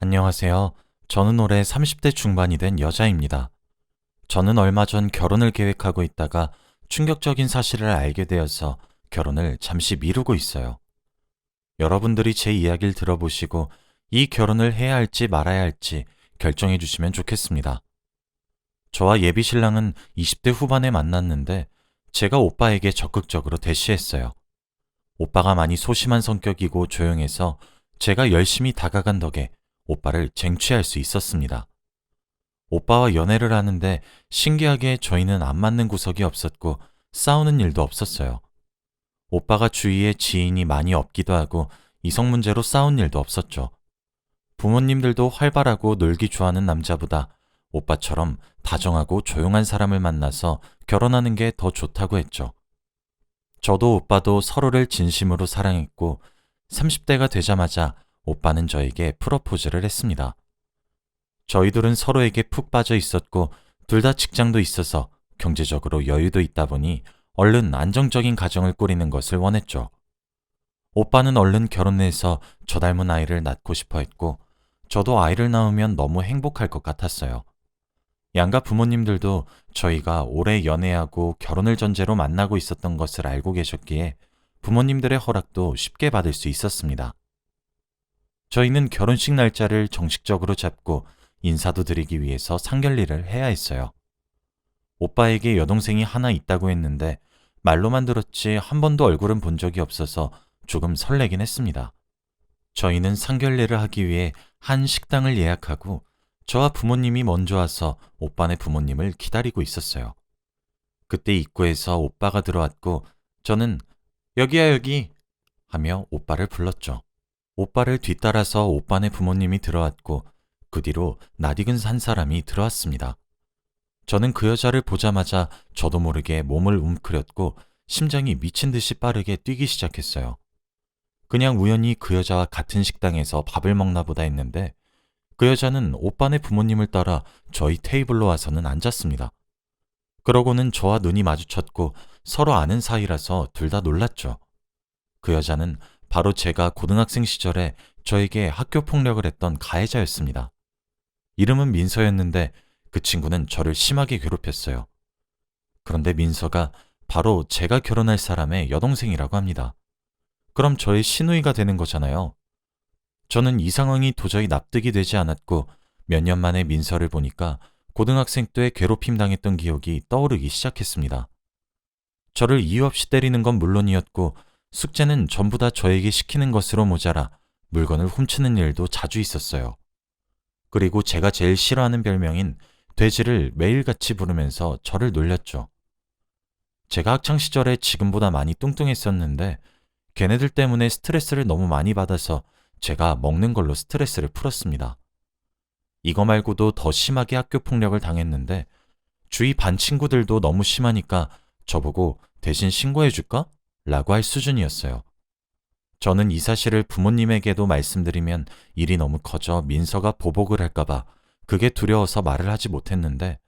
안녕하세요. 저는 올해 30대 중반이 된 여자입니다. 저는 얼마 전 결혼을 계획하고 있다가 충격적인 사실을 알게 되어서 결혼을 잠시 미루고 있어요. 여러분들이 제 이야기를 들어보시고 이 결혼을 해야 할지 말아야 할지 결정해 주시면 좋겠습니다. 저와 예비 신랑은 20대 후반에 만났는데 제가 오빠에게 적극적으로 대시했어요. 오빠가 많이 소심한 성격이고 조용해서 제가 열심히 다가간 덕에 오빠를 쟁취할 수 있었습니다. 오빠와 연애를 하는데 신기하게 저희는 안 맞는 구석이 없었고 싸우는 일도 없었어요. 오빠가 주위에 지인이 많이 없기도 하고 이성 문제로 싸운 일도 없었죠. 부모님들도 활발하고 놀기 좋아하는 남자보다 오빠처럼 다정하고 조용한 사람을 만나서 결혼하는 게 더 좋다고 했죠. 저도 오빠도 서로를 진심으로 사랑했고 30대가 되자마자 오빠는 저에게 프러포즈를 했습니다. 저희들은 서로에게 푹 빠져 있었고 둘 다 직장도 있어서 경제적으로 여유도 있다 보니 얼른 안정적인 가정을 꾸리는 것을 원했죠. 오빠는 얼른 결혼해서 저 닮은 아이를 낳고 싶어 했고 저도 아이를 낳으면 너무 행복할 것 같았어요. 양가 부모님들도 저희가 오래 연애하고 결혼을 전제로 만나고 있었던 것을 알고 계셨기에 부모님들의 허락도 쉽게 받을 수 있었습니다. 저희는 결혼식 날짜를 정식적으로 잡고 인사도 드리기 위해서 상견례를 해야 했어요. 오빠에게 여동생이 하나 있다고 했는데 말로만 들었지 한 번도 얼굴은 본 적이 없어서 조금 설레긴 했습니다. 저희는 상견례를 하기 위해 한 식당을 예약하고 저와 부모님이 먼저 와서 오빠네 부모님을 기다리고 있었어요. 그때 입구에서 오빠가 들어왔고 저는 여기야 여기 하며 오빠를 불렀죠. 오빠를 뒤따라서 오빠네 부모님이 들어왔고 그 뒤로 낯익은 한 사람이 들어왔습니다. 저는 그 여자를 보자마자 저도 모르게 몸을 움크렸고 심장이 미친 듯이 빠르게 뛰기 시작했어요. 그냥 우연히 그 여자와 같은 식당에서 밥을 먹나 보다 했는데 그 여자는 오빠네 부모님을 따라 저희 테이블로 와서는 앉았습니다. 그러고는 저와 눈이 마주쳤고 서로 아는 사이라서 둘 다 놀랐죠. 그 여자는 바로 제가 고등학생 시절에 저에게 학교 폭력을 했던 가해자였습니다. 이름은 민서였는데 그 친구는 저를 심하게 괴롭혔어요. 그런데 민서가 바로 제가 결혼할 사람의 여동생이라고 합니다. 그럼 저의 시누이가 되는 거잖아요. 저는 이 상황이 도저히 납득이 되지 않았고 몇 년 만에 민서를 보니까 고등학생 때 괴롭힘 당했던 기억이 떠오르기 시작했습니다. 저를 이유 없이 때리는 건 물론이었고 숙제는 전부 다 저에게 시키는 것으로 모자라 물건을 훔치는 일도 자주 있었어요. 그리고 제가 제일 싫어하는 별명인 돼지를 매일같이 부르면서 저를 놀렸죠. 제가 학창시절에 지금보다 많이 뚱뚱했었는데 걔네들 때문에 스트레스를 너무 많이 받아서 제가 먹는 걸로 스트레스를 풀었습니다. 이거 말고도 더 심하게 학교 폭력을 당했는데 주위 반 친구들도 너무 심하니까 저보고 대신 신고해줄까? 라고 할 수준이었어요. 저는 이 사실을 부모님에게도 말씀드리면 일이 너무 커져 민서가 보복을 할까봐 그게 두려워서 말을 하지 못했는데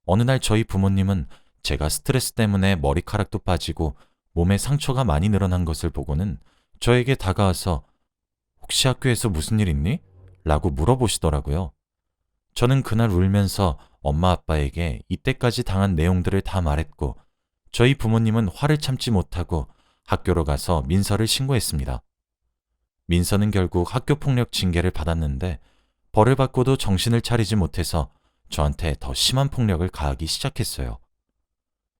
어느 날 저희 부모님은 제가 스트레스 때문에 머리카락도 빠지고 몸에 상처가 많이 늘어난 것을 보고는 저에게 다가와서 혹시 학교에서 무슨 일 있니? 라고 물어보시더라고요. 저는 그날 울면서 엄마 아빠에게 이때까지 당한 내용들을 다 말했고 저희 부모님은 화를 참지 못하고 학교로 가서 민서를 신고했습니다. 민서는 결국 학교폭력 징계를 받았는데 벌을 받고도 정신을 차리지 못해서 저한테 더 심한 폭력을 가하기 시작했어요.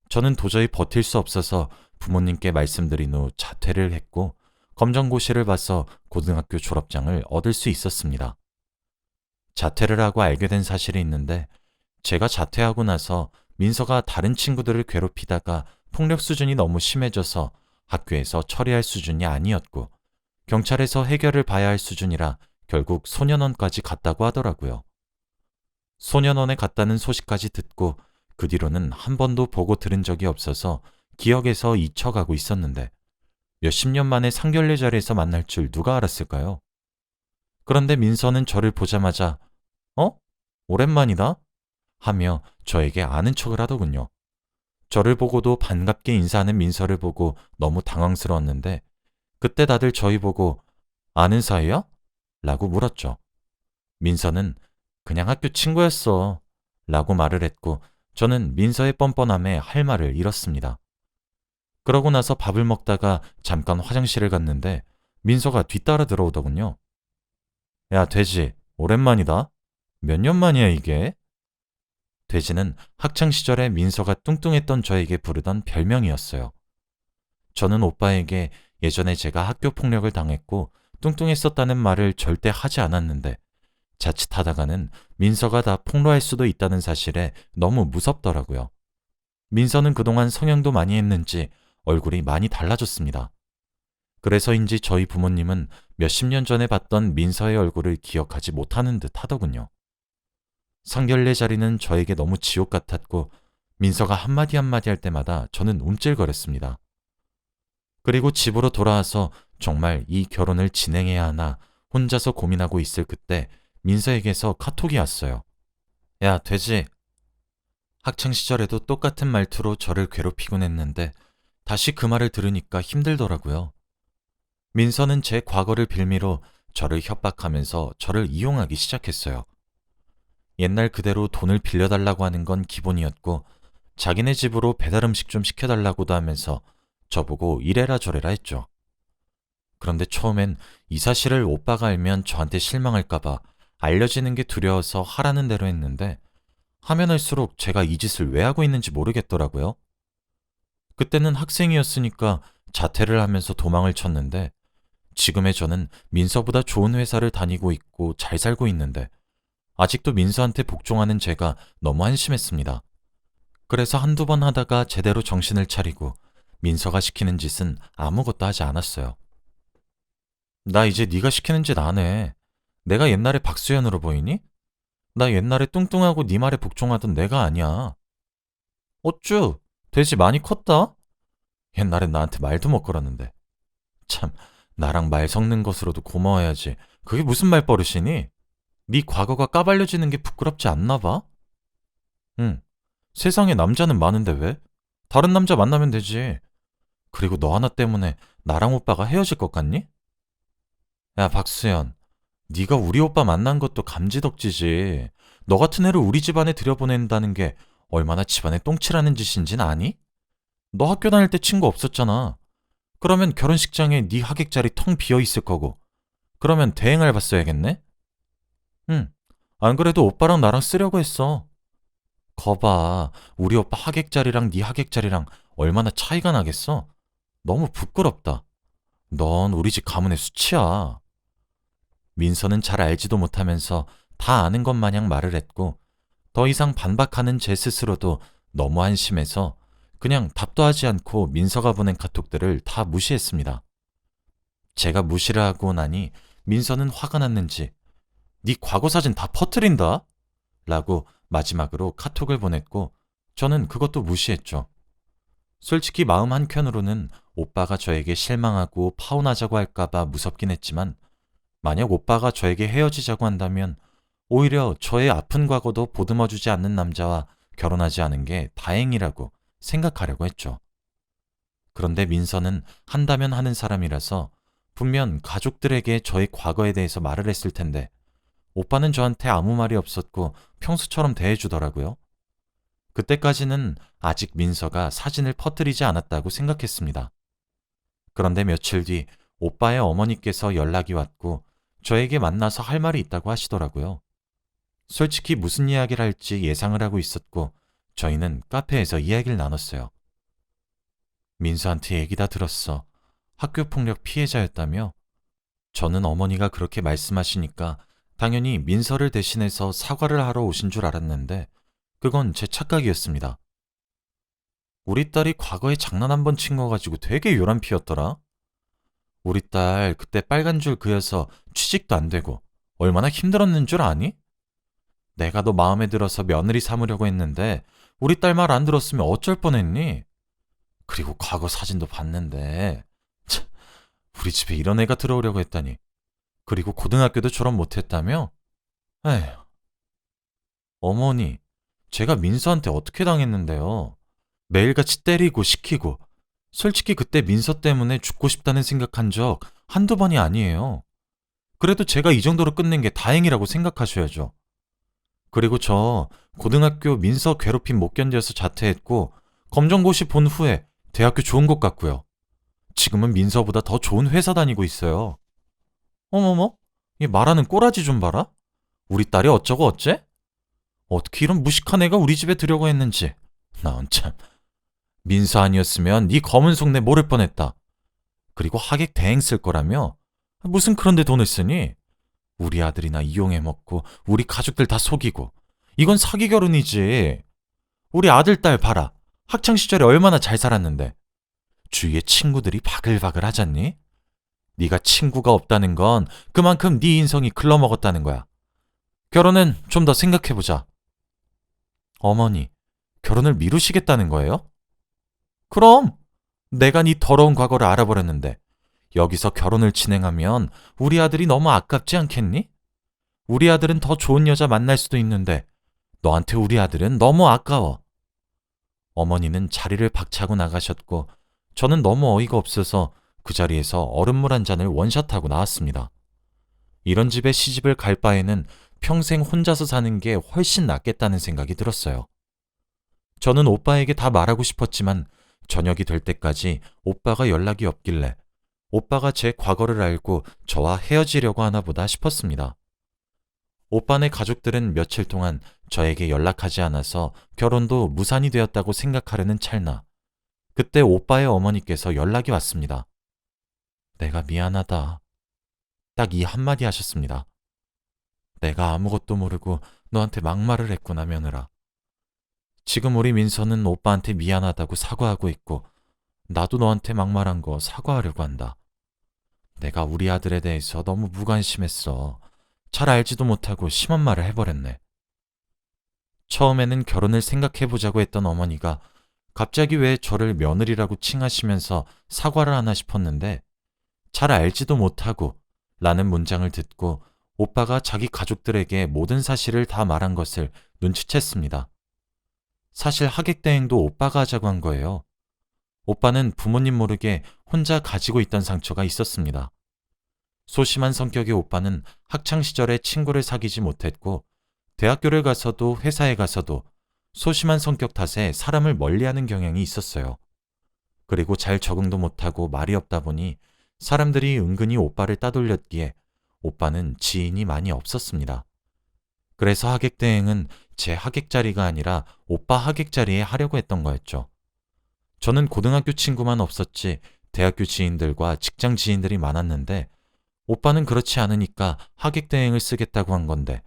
저는 도저히 버틸 수 없어서 부모님께 말씀드린 후 자퇴를 했고 검정고시를 봐서 고등학교 졸업장을 얻을 수 있었습니다. 자퇴를 하고 알게 된 사실이 있는데 제가 자퇴하고 나서 민서가 다른 친구들을 괴롭히다가 폭력 수준이 너무 심해져서 학교에서 처리할 수준이 아니었고 경찰에서 해결을 봐야 할 수준이라 결국 소년원까지 갔다고 하더라고요. 소년원에 갔다는 소식까지 듣고 그 뒤로는 한 번도 보고 들은 적이 없어서 기억에서 잊혀가고 있었는데 몇십 년 만에 상견례 자리에서 만날 줄 누가 알았을까요? 그런데 민서는 저를 보자마자 어? 오랜만이다? 하며 저에게 아는 척을 하더군요. 저를 보고도 반갑게 인사하는 민서를 보고 너무 당황스러웠는데 그때 다들 저희 보고 아는 사이야? 라고 물었죠. 민서는 그냥 학교 친구였어 라고 말을 했고 저는 민서의 뻔뻔함에 할 말을 잃었습니다. 그러고 나서 밥을 먹다가 잠깐 화장실을 갔는데 민서가 뒤따라 들어오더군요. 야, 돼지, 오랜만이다. 몇 년 만이야, 이게? 돼지는 학창시절에 민서가 뚱뚱했던 저에게 부르던 별명이었어요. 저는 오빠에게 예전에 제가 학교 폭력을 당했고 뚱뚱했었다는 말을 절대 하지 않았는데 자칫하다가는 민서가 다 폭로할 수도 있다는 사실에 너무 무섭더라고요. 민서는 그동안 성형도 많이 했는지 얼굴이 많이 달라졌습니다. 그래서인지 저희 부모님은 몇십 년 전에 봤던 민서의 얼굴을 기억하지 못하는 듯 하더군요. 상견례 자리는 저에게 너무 지옥 같았고 민서가 한마디 한마디 할 때마다 저는 움찔거렸습니다. 그리고 집으로 돌아와서 정말 이 결혼을 진행해야 하나 혼자서 고민하고 있을 그때 민서에게서 카톡이 왔어요. 야, 돼지. 학창시절에도 똑같은 말투로 저를 괴롭히곤 했는데 다시 그 말을 들으니까 힘들더라고요. 민서는 제 과거를 빌미로 저를 협박하면서 저를 이용하기 시작했어요. 옛날 그대로 돈을 빌려달라고 하는 건 기본이었고 자기네 집으로 배달 음식 좀 시켜달라고도 하면서 저보고 이래라 저래라 했죠. 그런데 처음엔 이 사실을 오빠가 알면 저한테 실망할까봐 알려지는 게 두려워서 하라는 대로 했는데 하면 할수록 제가 이 짓을 왜 하고 있는지 모르겠더라고요. 그때는 학생이었으니까 자퇴를 하면서 도망을 쳤는데 지금의 저는 민서보다 좋은 회사를 다니고 있고 잘 살고 있는데 아직도 민서한테 복종하는 제가 너무 한심했습니다. 그래서 한두 번 하다가 제대로 정신을 차리고 민서가 시키는 짓은 아무것도 하지 않았어요. 나 이제 네가 시키는 짓 안 해. 내가 옛날에 박수현으로 보이니? 나 옛날에 뚱뚱하고 네 말에 복종하던 내가 아니야. 어쭈, 돼지 많이 컸다? 옛날엔 나한테 말도 못 걸었는데. 참, 나랑 말 섞는 것으로도 고마워야지. 그게 무슨 말버릇이니? 네 과거가 까발려지는 게 부끄럽지 않나 봐? 응, 세상에 남자는 많은데 왜? 다른 남자 만나면 되지. 그리고 너 하나 때문에 나랑 오빠가 헤어질 것 같니? 야, 박수현. 네가 우리 오빠 만난 것도 감지덕지지. 너 같은 애를 우리 집안에 들여보낸다는 게 얼마나 집안에 똥칠하는 짓인진 아니? 너 학교 다닐 때 친구 없었잖아. 그러면 결혼식장에 네 하객 자리 텅 비어 있을 거고. 그러면 대행을 봤어야겠네? 응. 안 그래도 오빠랑 나랑 쓰려고 했어. 거봐. 우리 오빠 하객 자리랑 네 하객 자리랑 얼마나 차이가 나겠어? 너무 부끄럽다. 넌 우리 집 가문의 수치야. 민서는 잘 알지도 못하면서 다 아는 것 마냥 말을 했고 더 이상 반박하는 제 스스로도 너무 한심해서 그냥 답도 하지 않고 민서가 보낸 카톡들을 다 무시했습니다. 제가 무시를 하고 나니 민서는 화가 났는지 네 과거 사진 다 퍼뜨린다? 라고 마지막으로 카톡을 보냈고 저는 그것도 무시했죠. 솔직히 마음 한켠으로는 오빠가 저에게 실망하고 파혼하자고 할까봐 무섭긴 했지만 만약 오빠가 저에게 헤어지자고 한다면 오히려 저의 아픈 과거도 보듬어주지 않는 남자와 결혼하지 않은 게 다행이라고 생각하려고 했죠. 그런데 민서는 한다면 하는 사람이라서 분명 가족들에게 저의 과거에 대해서 말을 했을 텐데 오빠는 저한테 아무 말이 없었고 평소처럼 대해주더라고요. 그때까지는 아직 민서가 사진을 퍼뜨리지 않았다고 생각했습니다. 그런데 며칠 뒤 오빠의 어머니께서 연락이 왔고 저에게 만나서 할 말이 있다고 하시더라고요. 솔직히 무슨 이야기를 할지 예상을 하고 있었고 저희는 카페에서 이야기를 나눴어요. 민서한테 얘기 다 들었어. 학교폭력 피해자였다며? 저는 어머니가 그렇게 말씀하시니까 당연히 민서를 대신해서 사과를 하러 오신 줄 알았는데 그건 제 착각이었습니다. 우리 딸이 과거에 장난 한 번 친 거 가지고 되게 요란 피였더라. 우리 딸 그때 빨간 줄 그여서 취직도 안 되고 얼마나 힘들었는 줄 아니? 내가 너 마음에 들어서 며느리 삼으려고 했는데 우리 딸 말 안 들었으면 어쩔 뻔했니? 그리고 과거 사진도 봤는데 참, 우리 집에 이런 애가 들어오려고 했다니. 그리고 고등학교도 졸업 못했다며? 에휴. 어머니, 제가 민서한테 어떻게 당했는데요? 매일같이 때리고 시키고 솔직히 그때 민서 때문에 죽고 싶다는 생각한 적 한두 번이 아니에요. 그래도 제가 이 정도로 끝낸 게 다행이라고 생각하셔야죠. 그리고 저 고등학교 민서 괴롭힘 못 견뎌서 자퇴했고 검정고시 본 후에 대학교 좋은 곳 갔고요. 지금은 민서보다 더 좋은 회사 다니고 있어요. 어머머? 이 말하는 꼬라지 좀 봐라. 우리 딸이 어쩌고 어째? 어떻게 이런 무식한 애가 우리 집에 들여고 했는지. 나 참. 민서 아니었으면 네 검은 속내 모를 뻔했다. 그리고 하객 대행 쓸 거라며? 무슨 그런데 돈을 쓰니? 우리 아들이나 이용해 먹고 우리 가족들 다 속이고. 이건 사기 결혼이지. 우리 아들 딸 봐라. 학창 시절에 얼마나 잘 살았는데. 주위에 친구들이 바글바글 하잖니? 네가 친구가 없다는 건 그만큼 네 인성이 글러먹었다는 거야. 결혼은 좀 더 생각해보자. 어머니, 결혼을 미루시겠다는 거예요? 그럼 내가 네 더러운 과거를 알아버렸는데 여기서 결혼을 진행하면 우리 아들이 너무 아깝지 않겠니? 우리 아들은 더 좋은 여자 만날 수도 있는데 너한테 우리 아들은 너무 아까워. 어머니는 자리를 박차고 나가셨고 저는 너무 어이가 없어서 그 자리에서 얼음물 한 잔을 원샷하고 나왔습니다. 이런 집에 시집을 갈 바에는 평생 혼자서 사는 게 훨씬 낫겠다는 생각이 들었어요. 저는 오빠에게 다 말하고 싶었지만 저녁이 될 때까지 오빠가 연락이 없길래 오빠가 제 과거를 알고 저와 헤어지려고 하나 보다 싶었습니다. 오빠네 가족들은 며칠 동안 저에게 연락하지 않아서 결혼도 무산이 되었다고 생각하려는 찰나 그때 오빠의 어머니께서 연락이 왔습니다. 내가 미안하다. 딱 이 한마디 하셨습니다. 내가 아무것도 모르고 너한테 막말을 했구나 며느라. 지금 우리 민서는 오빠한테 미안하다고 사과하고 있고 나도 너한테 막말한 거 사과하려고 한다. 내가 우리 아들에 대해서 너무 무관심했어. 잘 알지도 못하고 심한 말을 해버렸네. 처음에는 결혼을 생각해보자고 했던 어머니가 갑자기 왜 저를 며느리라고 칭하시면서 사과를 하나 싶었는데 잘 알지도 못하고 라는 문장을 듣고 오빠가 자기 가족들에게 모든 사실을 다 말한 것을 눈치챘습니다. 사실 하객대행도 오빠가 하자고 한 거예요. 오빠는 부모님 모르게 혼자 가지고 있던 상처가 있었습니다. 소심한 성격의 오빠는 학창시절에 친구를 사귀지 못했고 대학교를 가서도 회사에 가서도 소심한 성격 탓에 사람을 멀리하는 경향이 있었어요. 그리고 잘 적응도 못하고 말이 없다 보니 사람들이 은근히 오빠를 따돌렸기에 오빠는 지인이 많이 없었습니다. 그래서 하객대행은 제 하객자리가 아니라 오빠 하객자리에 하려고 했던 거였죠. 저는 고등학교 친구만 없었지 대학교 지인들과 직장 지인들이 많았는데 오빠는 그렇지 않으니까 하객대행을 쓰겠다고 한 건데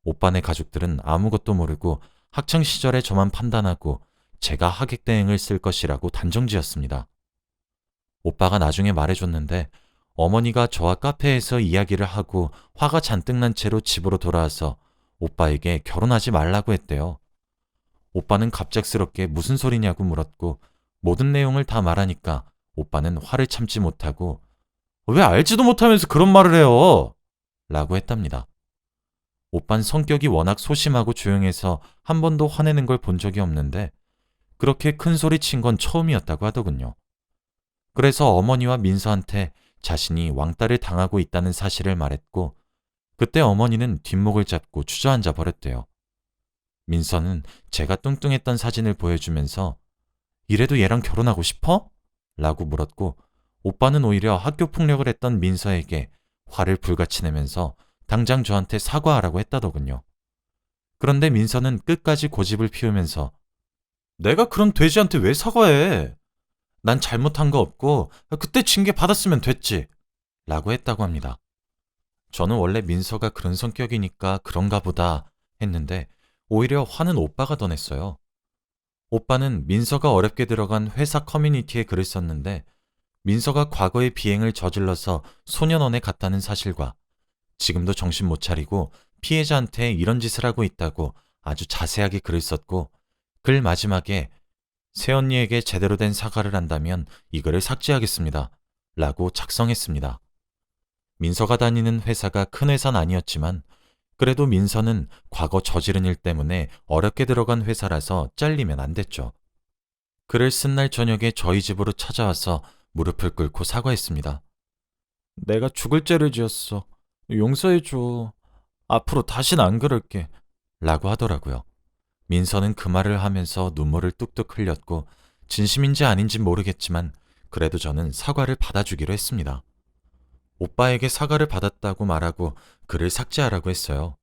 오빠네 가족들은 아무것도 모르고 학창시절에 저만 판단하고 제가 하객대행을 쓸 것이라고 단정지었습니다. 오빠가 나중에 말해줬는데 어머니가 저와 카페에서 이야기를 하고 화가 잔뜩 난 채로 집으로 돌아와서 오빠에게 결혼하지 말라고 했대요. 오빠는 갑작스럽게 무슨 소리냐고 물었고 모든 내용을 다 말하니까 오빠는 화를 참지 못하고 왜 알지도 못하면서 그런 말을 해요? 라고 했답니다. 오빤 성격이 워낙 소심하고 조용해서 한 번도 화내는 걸 본 적이 없는데 그렇게 큰 소리 친 건 처음이었다고 하더군요. 그래서 어머니와 민서한테 자신이 왕따를 당하고 있다는 사실을 말했고 그때 어머니는 뒷목을 잡고 주저앉아 버렸대요. 민서는 제가 뚱뚱했던 사진을 보여주면서 이래도 얘랑 결혼하고 싶어? 라고 물었고 오빠는 오히려 학교 폭력을 했던 민서에게 화를 불같이 내면서 당장 저한테 사과하라고 했다더군요. 그런데 민서는 끝까지 고집을 피우면서 내가 그런 돼지한테 왜 사과해? 난 잘못한 거 없고 그때 징계 받았으면 됐지. 라고 했다고 합니다. 저는 원래 민서가 그런 성격이니까 그런가 보다 했는데 오히려 화는 오빠가 더 냈어요. 오빠는 민서가 어렵게 들어간 회사 커뮤니티에 글을 썼는데 민서가 과거에 비행을 저질러서 소년원에 갔다는 사실과 지금도 정신 못 차리고 피해자한테 이런 짓을 하고 있다고 아주 자세하게 글을 썼고 글 마지막에 새언니에게 제대로 된 사과를 한다면 이 글을 삭제하겠습니다. 라고 작성했습니다. 민서가 다니는 회사가 큰 회사는 아니었지만 그래도 민서는 과거 저지른 일 때문에 어렵게 들어간 회사라서 잘리면 안 됐죠. 글을 쓴 날 저녁에 저희 집으로 찾아와서 무릎을 꿇고 사과했습니다. 내가 죽을 죄를 지었어. 용서해줘. 앞으로 다신 안 그럴게. 라고 하더라고요. 민서는 그 말을 하면서 눈물을 뚝뚝 흘렸고 진심인지 아닌지 모르겠지만 그래도 저는 사과를 받아주기로 했습니다. 오빠에게 사과를 받았다고 말하고 글을 삭제하라고 했어요.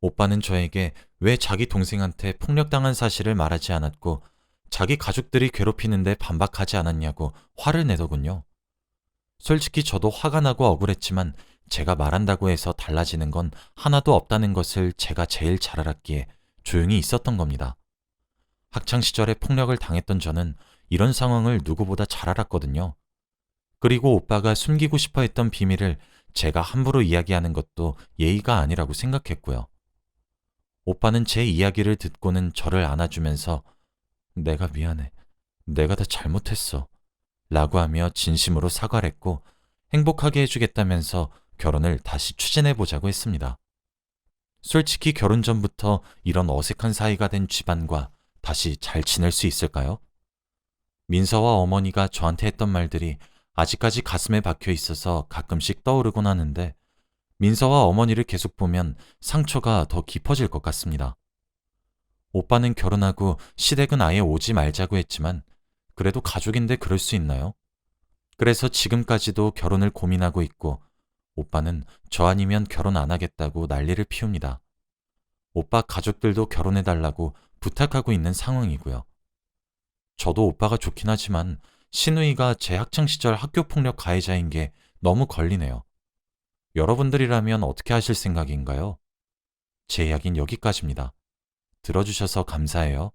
오빠는 저에게 왜 자기 동생한테 폭력당한 사실을 말하지 않았고 자기 가족들이 괴롭히는데 반박하지 않았냐고 화를 내더군요. 솔직히 저도 화가 나고 억울했지만 제가 말한다고 해서 달라지는 건 하나도 없다는 것을 제가 제일 잘 알았기에 조용히 있었던 겁니다. 학창시절에 폭력을 당했던 저는 이런 상황을 누구보다 잘 알았거든요. 그리고 오빠가 숨기고 싶어 했던 비밀을 제가 함부로 이야기하는 것도 예의가 아니라고 생각했고요. 오빠는 제 이야기를 듣고는 저를 안아주면서 내가 미안해. 내가 다 잘못했어. 라고 하며 진심으로 사과를 했고 행복하게 해주겠다면서 결혼을 다시 추진해보자고 했습니다. 솔직히 결혼 전부터 이런 어색한 사이가 된 집안과 다시 잘 지낼 수 있을까요? 민서와 어머니가 저한테 했던 말들이 아직까지 가슴에 박혀 있어서 가끔씩 떠오르곤 하는데 민서와 어머니를 계속 보면 상처가 더 깊어질 것 같습니다. 오빠는 결혼하고 시댁은 아예 오지 말자고 했지만 그래도 가족인데 그럴 수 있나요? 그래서 지금까지도 결혼을 고민하고 있고 오빠는 저 아니면 결혼 안 하겠다고 난리를 피웁니다. 오빠 가족들도 결혼해달라고 부탁하고 있는 상황이고요. 저도 오빠가 좋긴 하지만 신우이가 제 학창시절 학교폭력 가해자인 게 너무 걸리네요. 여러분들이라면 어떻게 하실 생각인가요? 제 이야기는 여기까지입니다. 들어주셔서 감사해요.